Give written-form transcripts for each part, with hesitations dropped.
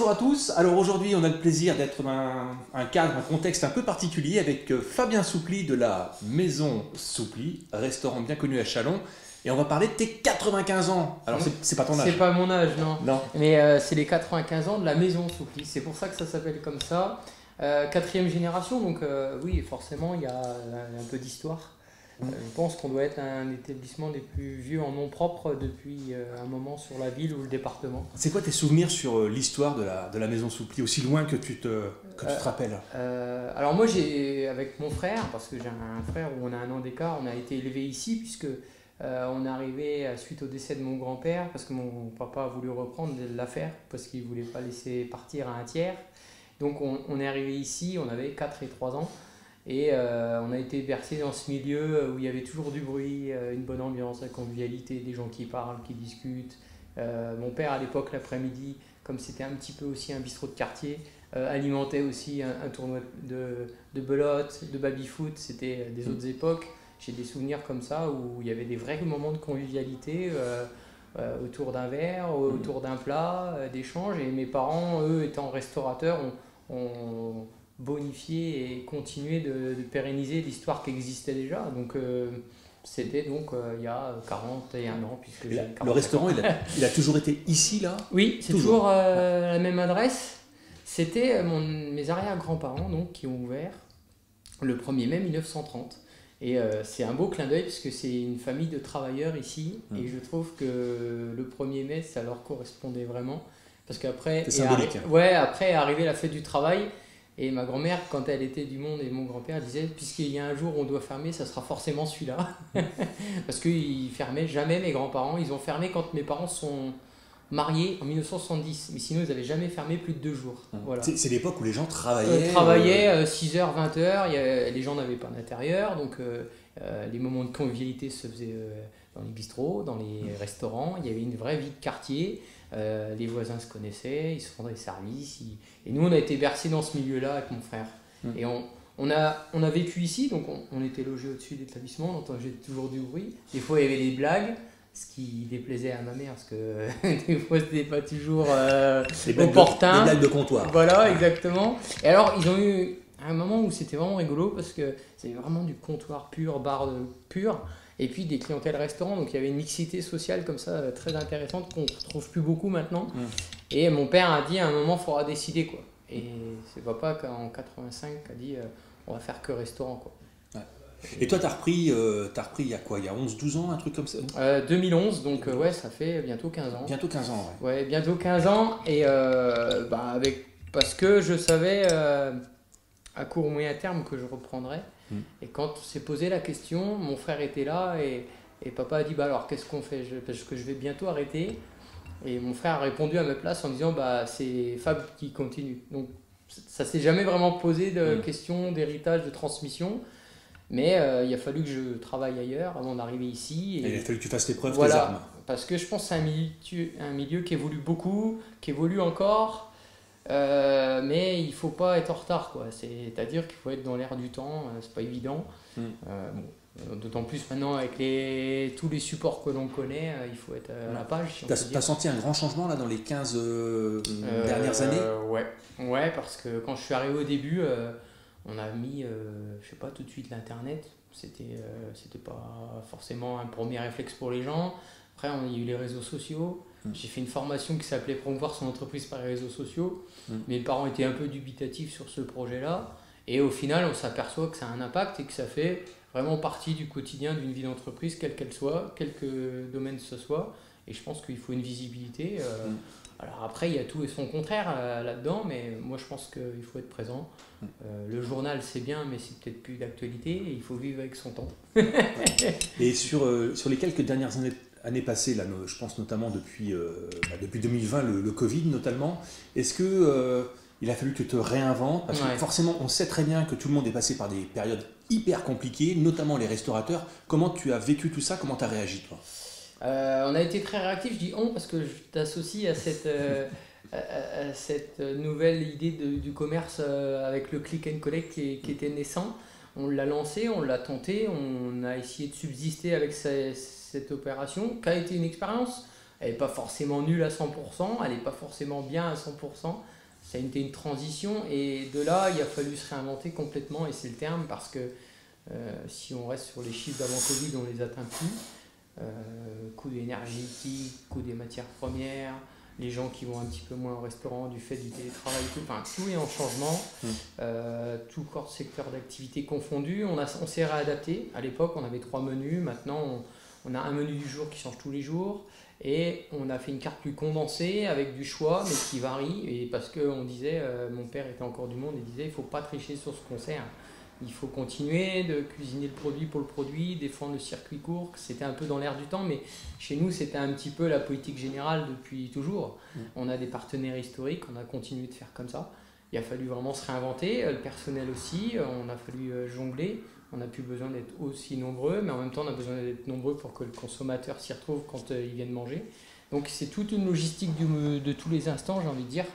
Bonjour à tous. Alors aujourd'hui, on a le plaisir d'être dans un cadre, un contexte un peu particulier avec Fabien Soupli de la Maison Soupli, restaurant bien connu à Châlons. Et on va parler de tes 95 ans. Alors c'est pas ton âge. C'est pas mon âge, non. Non. Mais c'est les 95 ans de la Maison Soupli. C'est pour ça que ça s'appelle comme ça. Quatrième génération, donc oui, forcément, il y a un peu d'histoire. Je pense qu'on doit être un établissement des plus vieux en nom propre depuis un moment sur la ville ou le département. C'est quoi tes souvenirs sur l'histoire de la Maison Soupli, aussi loin que tu te rappelles? Alors moi, avec mon frère, parce que j'ai un frère où on a un an d'écart, on a été élevé ici puisque on est arrivé suite au décès de mon grand-père, parce que mon papa a voulu reprendre l'affaire parce qu'il ne voulait pas laisser partir à un tiers. Donc on est arrivé ici, on avait 4 et 3 ans. Et on a été bercé dans ce milieu où il y avait toujours du bruit, une bonne ambiance, la convivialité, des gens qui parlent, qui discutent. Mon père à l'époque l'après-midi, comme c'était un petit peu aussi un bistrot de quartier, alimentait aussi un tournoi de belote, de baby-foot, c'était des autres époques. J'ai des souvenirs comme ça où il y avait des vrais moments de convivialité autour d'un verre, autour d'un plat, d'échange. Et mes parents, eux, étant restaurateurs, ont bonifier et continuer de pérenniser l'histoire qui existait déjà. Donc c'était donc il y a 41 ans. Puisque le restaurant, il a toujours été ici, là? Oui, c'est toujours la même adresse. C'était mes arrière-grands-parents donc, qui ont ouvert le 1er mai 1930. Et c'est un beau clin d'œil puisque c'est une famille de travailleurs ici. Et je trouve que le 1er mai, ça leur correspondait vraiment. Parce qu'après, c'est symbolique. Après est arrivée la fête du travail. Et ma grand-mère, quand elle était du monde, et mon grand-père disait, puisqu'il y a un jour où on doit fermer, ça sera forcément celui-là. Parce qu'ils fermaient jamais, mes grands-parents. Ils ont fermé quand mes parents sont mariés en 1970. Mais sinon, ils n'avaient jamais fermé plus de 2 jours. Voilà. C'est l'époque où les gens travaillaient. 6h, 20h. Les gens n'avaient pas d'intérieur. Donc, les moments de convivialité se faisaient dans les bistrots, dans les restaurants. Il y avait une vraie vie de quartier. Les voisins se connaissaient, ils se rendaient service. Et nous, on a été bercés dans ce milieu-là avec mon frère. Et on a vécu ici, donc on était logés au-dessus de l'établissement, on entendait toujours du bruit. Des fois, il y avait des blagues, ce qui déplaisait à ma mère, parce que des fois, c'était pas toujours opportun. Des blagues de comptoir. Voilà, exactement. Et alors, ils ont eu un moment où c'était vraiment rigolo, parce que c'était vraiment du comptoir pur, bar pur. Et puis des clientèles restaurants, donc il y avait une mixité sociale comme ça très intéressante qu'on ne retrouve plus beaucoup maintenant. Et mon père a dit à un moment, il faudra décider quoi. Et c'est papa en 85 a dit on va faire que restaurant quoi. Ouais. Et toi tu as repris il y a quoi? Il y a 11-12 ans, un truc comme ça? 2011, donc ouais, ça fait bientôt 15 ans. Bientôt 15 ans, ouais. Ouais, bientôt 15 ans. Et parce que je savais à court ou moyen terme que je reprendrais. Et quand on s'est posé la question, mon frère était là et papa a dit bah alors qu'est-ce qu'on fait parce que je vais bientôt arrêter. Et mon frère a répondu à ma place en disant bah c'est Fab qui continue. Donc ça s'est jamais vraiment posé de question d'héritage, de transmission. Mais il a fallu que je travaille ailleurs avant d'arriver ici. Et il a fallu que tu fasses tes preuves, voilà, tes armes. Parce que je pense que c'est un milieu qui évolue beaucoup, qui évolue encore. Mais il faut pas être en retard quoi. C'est-à-dire qu'il faut être dans l'air du temps, c'est pas évident. D'autant plus maintenant avec tous les supports que l'on connaît, il faut être à la page. Si t'as senti un grand changement là dans les 15 dernières années? Ouais, parce que quand je suis arrivé au début, on a mis, je sais pas, tout de suite l'internet. C'était pas forcément un premier réflexe pour les gens. Après, il y a eu les réseaux sociaux. J'ai fait une formation qui s'appelait Promouvoir son entreprise par les réseaux sociaux. Mes parents étaient un peu dubitatifs sur ce projet-là. Et au final, on s'aperçoit que ça a un impact et que ça fait vraiment partie du quotidien d'une vie d'entreprise, quelle qu'elle soit, quelque domaine ce soit. Et je pense qu'il faut une visibilité. Alors après, il y a tout et son contraire là-dedans, mais moi je pense qu'il faut être présent. Le journal, c'est bien, mais c'est peut-être plus d'actualité et il faut vivre avec son temps. Et sur les quelques dernières années passées, là, je pense notamment depuis 2020, le Covid notamment, est-ce que il a fallu que tu te réinventes? Parce que forcément, on sait très bien que tout le monde est passé par des périodes hyper compliquées, notamment les restaurateurs. Comment tu as vécu tout ça? Comment tu as réagi, toi? On a été très réactifs, je dis on parce que je t'associe à cette nouvelle idée du commerce avec le click and collect qui était naissant. On l'a lancé, on l'a tenté, on a essayé de subsister avec cette opération qui a été une expérience. Elle n'est pas forcément nulle à 100%, elle n'est pas forcément bien à 100%, ça a été une transition et de là, il a fallu se réinventer complètement et c'est le terme parce que si on reste sur les chiffres d'avant Covid, on les atteint plus. Coût énergétique, coût des matières premières, les gens qui vont un petit peu moins au restaurant du fait du télétravail, tout est en changement, tout corps de secteur d'activité confondu. On s'est réadapté. À l'époque, on avait 3 menus. Maintenant, on a un menu du jour qui change tous les jours. Et on a fait une carte plus condensée avec du choix, mais qui varie. Et parce qu'on disait, mon père était encore du monde, il disait il ne faut pas tricher sur ce qu'on sert. Il faut continuer de cuisiner le produit pour le produit, défendre le circuit court. C'était un peu dans l'air du temps, mais chez nous, c'était un petit peu la politique générale depuis toujours. On a des partenaires historiques, on a continué de faire comme ça. Il a fallu vraiment se réinventer, le personnel aussi, on a fallu jongler. On n'a plus besoin d'être aussi nombreux, mais en même temps, on a besoin d'être nombreux pour que le consommateur s'y retrouve quand il vient de manger. Donc, c'est toute une logistique de tous les instants, j'ai envie de dire.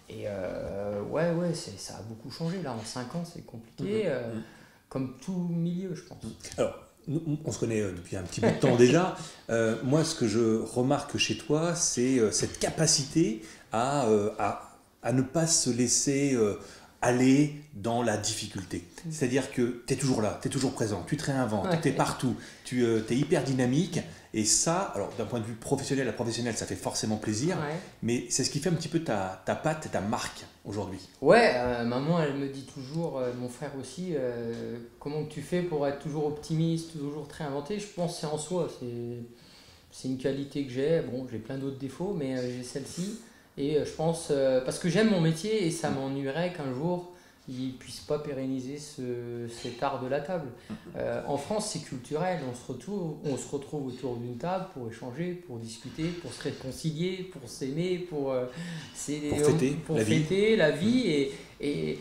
Et ça a beaucoup changé. Là, en 5 ans, c'est compliqué, comme tout milieu, je pense. Alors, nous, on se connaît depuis un petit bout de temps déjà. Moi, ce que je remarque chez toi, c'est cette capacité à ne pas se laisser aller dans la difficulté. C'est-à-dire que tu es toujours là, tu es toujours présent, tu te réinventes, tu es partout, tu es hyper dynamique. Et ça, alors d'un point de vue professionnel à professionnel, ça fait forcément plaisir, mais c'est ce qui fait un petit peu ta patte et ta marque aujourd'hui. Ouais, maman, elle me dit toujours, mon frère aussi, comment tu fais pour être toujours optimiste, toujours très inventé. Je pense que c'est en soi, c'est une qualité que j'ai. Bon, j'ai plein d'autres défauts, mais j'ai celle-ci. Et je pense, parce que j'aime mon métier et ça m'ennuierait qu'un jour, ils ne puissent pas pérenniser cet art de la table. En France, c'est culturel. On se retrouve autour d'une table pour échanger, pour discuter, pour se réconcilier, pour s'aimer, pour fêter la vie. Et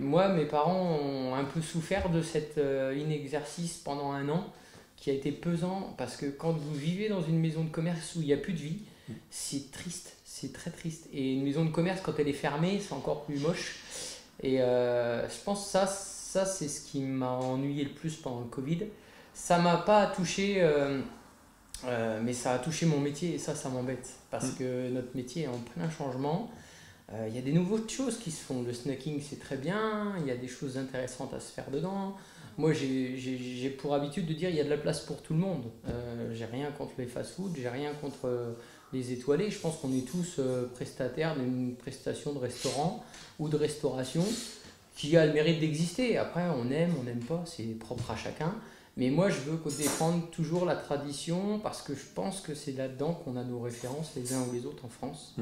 moi, mes parents ont un peu souffert de cet inexercice pendant 1 an qui a été pesant parce que quand vous vivez dans une maison de commerce où il n'y a plus de vie, c'est triste. C'est très triste. Et une maison de commerce, quand elle est fermée, c'est encore plus moche. Et je pense que ça c'est ce qui m'a ennuyé le plus pendant le Covid. Ça m'a pas touché, mais ça a touché mon métier et ça m'embête. Parce que notre métier est en plein changement. Il y a des nouvelles choses qui se font. Le snacking, c'est très bien. Il y a des choses intéressantes à se faire dedans. Moi, j'ai pour habitude de dire il y a de la place pour tout le monde. J'ai rien contre les fast-food, j'ai rien contre les étoilés. Je pense qu'on est tous prestataires d'une prestation de restaurant ou de restauration qui a le mérite d'exister. Après, on aime, on n'aime pas, c'est propre à chacun. Mais moi, je veux défendre toujours la tradition parce que je pense que c'est là-dedans qu'on a nos références les uns ou les autres en France.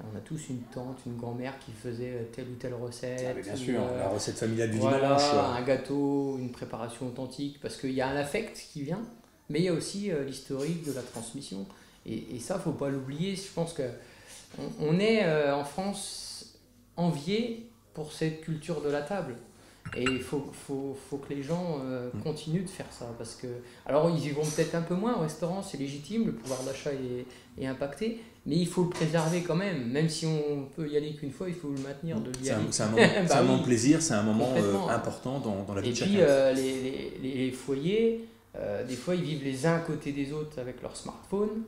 On a tous une tante, une grand-mère qui faisait telle ou telle recette. Ah, mais bien sûr, la recette familiale du dimanche. Un gâteau, une préparation authentique, parce qu'il y a un affect qui vient, mais il y a aussi l'historique de la transmission. Et ça, il ne faut pas l'oublier. Je pense qu'on est en France envié pour cette culture de la table. Et il faut que les gens continuent de faire ça. Parce que, alors, ils y vont peut-être un peu moins au restaurant, c'est légitime, le pouvoir d'achat est impacté. Mais il faut le préserver quand même. Même si on peut y aller qu'une fois, il faut le maintenir de l'y aller. C'est un moment de plaisir, c'est un moment important dans la vie de chacun. Et puis, les foyers, des fois, ils vivent les uns à côté des autres avec leur smartphone.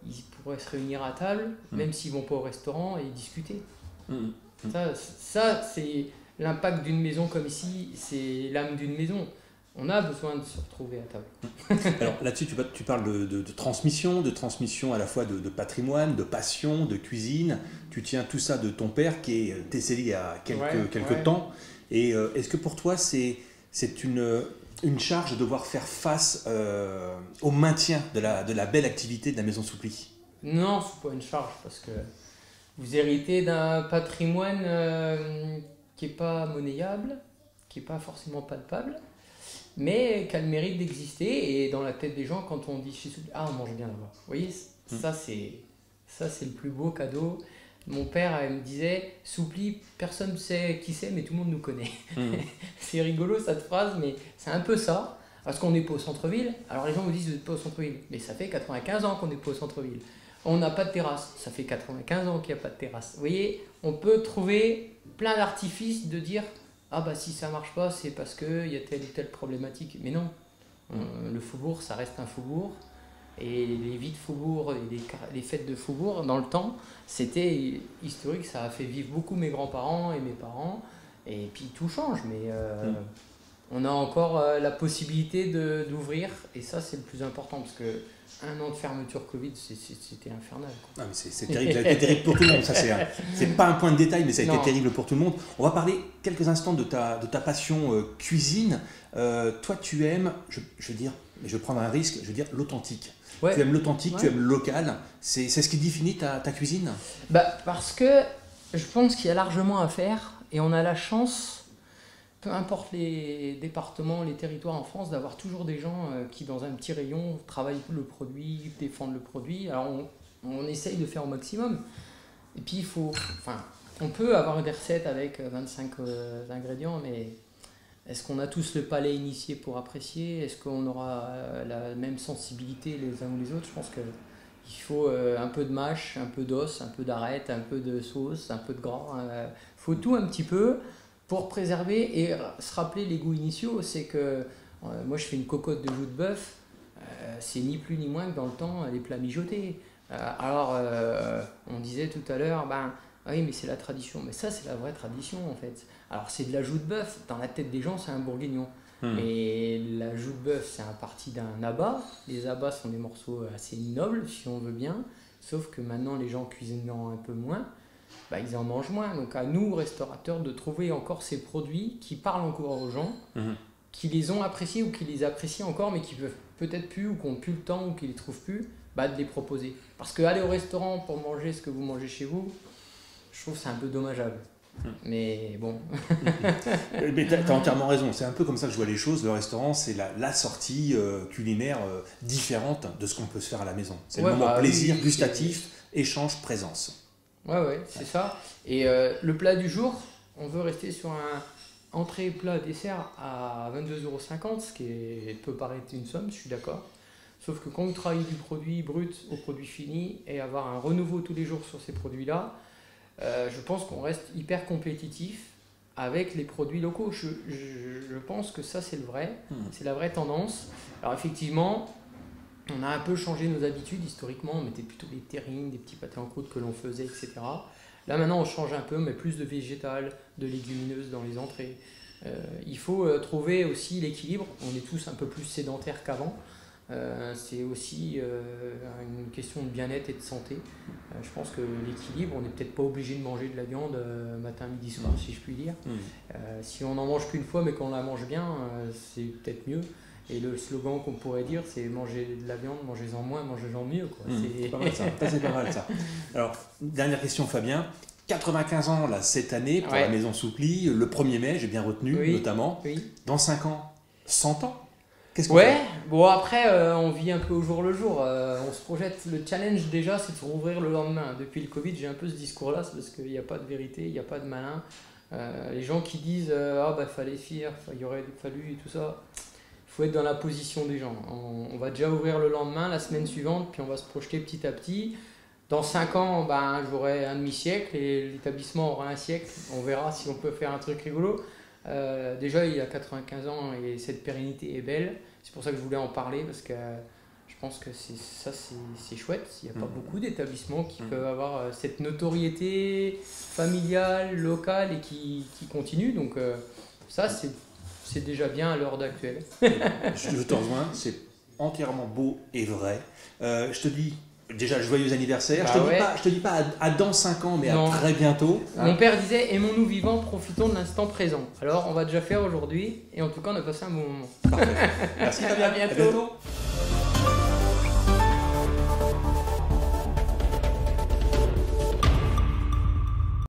Ils pourraient se réunir à table, même s'ils ne vont pas au restaurant, et discuter. Ça c'est l'impact d'une maison comme ici, c'est l'âme d'une maison. On a besoin de se retrouver à table. Alors là-dessus, tu parles de transmission à la fois de patrimoine, de passion, de cuisine. Tu tiens tout ça de ton père qui est décédé il y a quelques temps. Et est-ce que pour toi, c'est une charge de devoir faire face au maintien de la belle activité de la Maison Soupli? Non, c'est pas une charge parce que vous héritez d'un patrimoine qui n'est pas monnayable, qui n'est pas forcément palpable, mais qui a le mérite d'exister. Et dans la tête des gens, quand on dit chez Soupli, on mange bien là-bas. Vous voyez, ça c'est le plus beau cadeau. Mon père me disait, Soupli, personne ne sait qui c'est, mais tout le monde nous connaît. C'est rigolo cette phrase, mais c'est un peu ça. Parce qu'on n'est pas au centre-ville. Alors les gens vous disent, vous n'êtes pas au centre-ville. Mais ça fait 95 ans qu'on n'est pas au centre-ville. On n'a pas de terrasse. Ça fait 95 ans qu'il n'y a pas de terrasse. Vous voyez, on peut trouver plein d'artifices de dire, si ça ne marche pas, c'est parce qu'il y a telle ou telle problématique. Mais non, le faubourg, ça reste un faubourg. Et les vies de faubourg et les fêtes de faubourg, dans le temps, c'était historique. Ça a fait vivre beaucoup mes grands-parents et mes parents. Et puis tout change, mais on a encore la possibilité d'ouvrir. Et ça, c'est le plus important, parce que 1 an de fermeture Covid, c'était infernal, quoi. Ah, mais c'est terrible, ça a été terrible pour tout le monde. Ça, c'est pas un point de détail, mais ça a été terrible pour tout le monde. On va parler quelques instants de ta passion cuisine. Toi, tu aimes, je veux dire, mais je vais prendre un risque, je veux dire l'authentique. Ouais. Tu aimes l'authentique, tu aimes le local. C'est ce qui définit ta cuisine? Parce que je pense qu'il y a largement à faire, et on a la chance, peu importe les départements, les territoires en France, d'avoir toujours des gens qui, dans un petit rayon, travaillent le produit, défendent le produit. Alors on essaye de faire au maximum. Et puis on peut avoir des recettes avec 25 ingrédients, mais est-ce qu'on a tous le palais initié pour apprécier? Est-ce qu'on aura la même sensibilité les uns ou les autres? Je pense qu'il faut un peu de mâche, un peu d'os, un peu d'arête, un peu de sauce, un peu de gras. Il faut tout un petit peu pour préserver et se rappeler les goûts initiaux. C'est que moi je fais une cocotte de joues de bœuf, c'est ni plus ni moins que dans le temps les plats mijotés. On disait tout à l'heure, oui, mais c'est la tradition. Mais ça, c'est la vraie tradition, en fait. Alors, c'est de la joue de bœuf. Dans la tête des gens, c'est un bourguignon. Mais la joue de bœuf, c'est un parti d'un abat. Les abats sont des morceaux assez nobles, si on veut bien. Sauf que maintenant, les gens cuisinant un peu moins, ils en mangent moins. Donc, à nous, restaurateurs, de trouver encore ces produits qui parlent encore aux gens, qui les ont appréciés ou qui les apprécient encore, mais qui peuvent peut-être plus, ou qui n'ont plus le temps, ou qui ne les trouvent plus, de les proposer. Parce que aller au restaurant pour manger ce que vous mangez chez vous, je trouve que c'est un peu dommageable. Mais bon. Mais tu as entièrement raison. C'est un peu comme ça que je vois les choses. Le restaurant, c'est la sortie culinaire différente de ce qu'on peut se faire à la maison. C'est le moment plaisir, gustatif, échange, présence. Ouais, c'est ça. Et le plat du jour, on veut rester sur un entrée, plat, dessert à 22,50 €, ce qui peut paraître une somme, je suis d'accord. Sauf que quand on travaille du produit brut au produit fini et avoir un renouveau tous les jours sur ces produits-là, je pense qu'on reste hyper compétitif avec les produits locaux. Je pense que ça, c'est le vrai, c'est la vraie tendance. Alors effectivement, on a un peu changé nos habitudes. Historiquement, on mettait plutôt des terrines, des petits pâtés en croûte que l'on faisait, etc. Là maintenant, on change un peu, on met plus de végétal, de légumineuses dans les entrées. Il faut trouver aussi l'équilibre. On est tous un peu plus sédentaires qu'avant. C'est aussi une question de bien-être et de santé. Je pense que l'équilibre, on n'est peut-être pas obligé de manger de la viande matin, midi, soir, si je puis dire. Si on n'en mange qu'une fois mais qu'on la mange bien, c'est peut-être mieux. Et le slogan qu'on pourrait dire, c'est manger de la viande, mangez-en moins, mangez-en mieux, quoi. C'est pas mal ça. C'est pas mal ça. Alors, dernière question, Fabien. 95 ans là, cette année pour la Maison Soupli, le 1er mai, j'ai bien retenu notamment. Dans 5 ans, 100 ans. Qu'est-ce qu'on fait ? Bon après on vit un peu au jour le jour, on se projette. Le challenge déjà, c'est de se rouvrir le lendemain. Depuis le Covid, j'ai un peu ce discours-là, c'est parce qu'il n'y a pas de vérité, il n'y a pas de malin. Les gens qui disent fallait faire, il aurait fallu et tout ça, il faut être dans la position des gens. On va déjà ouvrir le lendemain, la semaine suivante, puis on va se projeter petit à petit. Dans 5 ans, j'aurai un demi-siècle et l'établissement aura un siècle. On verra si on peut faire un truc rigolo. Déjà, il a 95 ans et cette pérennité est belle. C'est pour ça que je voulais en parler, parce que je pense que c'est chouette. Il n'y a pas beaucoup d'établissements qui peuvent avoir cette notoriété familiale, locale et qui continue. Donc ça, c'est déjà bien à l'heure d'actuelle. Je te rejoins, c'est entièrement beau et vrai. Je te dis déjà joyeux anniversaire. Je te dis pas à dans 5 ans, mais à très bientôt. Mon père disait aimons-nous vivants, profitons de l'instant présent. Alors on va déjà faire aujourd'hui et en tout cas on a passé un bon moment. Parfait. Merci Fabien. À bientôt.